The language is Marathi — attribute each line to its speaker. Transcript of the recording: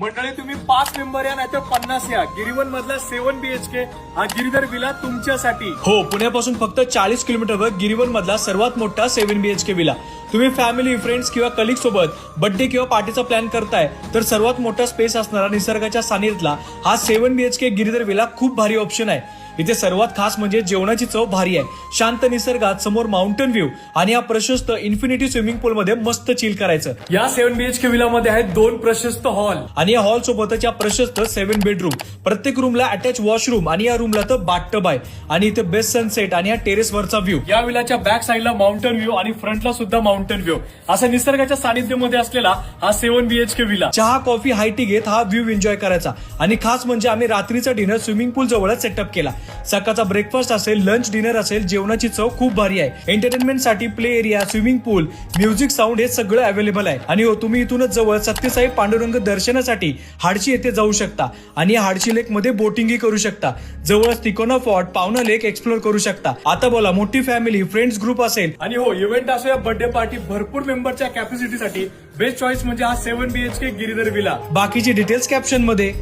Speaker 1: मंडळी तुम्ही 5 मेंबर या नाहीतर 50 या, गिरीवन मधला 7 BHK हा गिरीधर विला तुमच्यासाठी.
Speaker 2: हो, पुण्यापासून फक्त 40 किलोमीटरवर गिरीवन मधला सर्वात मोठा 7 BHK विला. तुम्ही फॅमिली, फ्रेंड्स किंवा कलिग सोबत बर्थडे किंवा पार्टीचा प्लॅन करताय तर सर्वात मोठा स्पेस असणारा निसर्गाच्या सानिध्यातला हा 7 BHK गिरीधर विला खूप भारी ऑप्शन आहे. इथे सर्वात खास म्हणजे जेवणाची चव भारी आहे. शांत निसर्गात समोर माउंटन व्ह्यू आणि या प्रशस्त इन्फिनिटी स्विमिंग पूल मध्ये मस्त चिल करायचं.
Speaker 1: या 7 BHK विला मध्ये आहेत 2 प्रशस्त हॉल
Speaker 2: आणि या हॉल सोबतच या प्रशस्त 7 बेडरूम, प्रत्येक रूमला अटॅच वॉशरूम आणि या रूमला तर बाथटब आहे. आणि इथे बेस्ट सनसेट आणि या टेरेस वरचा व्ह्यू.
Speaker 1: या विलाच्या बॅक साइडला माउंटन व्ह्यू आणि फ्रंटला सुद्धा माउंटन व्ह्यू, असा निसर्गाच्या सानिध्यामध्ये असलेला हा 7 BHK विला.
Speaker 2: चहा, कॉफी, हाय टी घेत हा व्ह्यू एन्जॉय करायचा. आणि खास म्हणजे आम्ही रात्रीचा डिनर स्विमिंग पूल जवळच सेटअप केला. सकाळचा ब्रेकफास्ट असेल, लंच, डिनर असेल, जेवणाची चव खूप भारी आहे. एंटरटेनमेंट साठी प्ले एरिया, स्विमिंग पूल, म्युझिक, साऊंड हे सगळं अवेलेबल आहे. आणि हो, तुम्ही इथूनच जवळ सत्यसाई पांडुरंग दर्शनासाठी हाडशी येथे जाऊ शकता आणि या हाडशी लेक मध्ये बोटिंगही करू शकता. जवळच तिकोना फॉर्ट, पावना लेक एक्सप्लोर करू शकता. आता बोला, मोठी फॅमिली, फ्रेंड्स ग्रुप असेल
Speaker 1: आणि हो, इव्हेंट असो या बर्थडे पार्टी, भरपूर मेंबरच्या कॅपॅसिटीसाठी बेस्ट चॉईस म्हणजे हा 7 BHK गिरीधर विला.
Speaker 2: बाकीची डिटेल्स कॅप्शन मध्ये.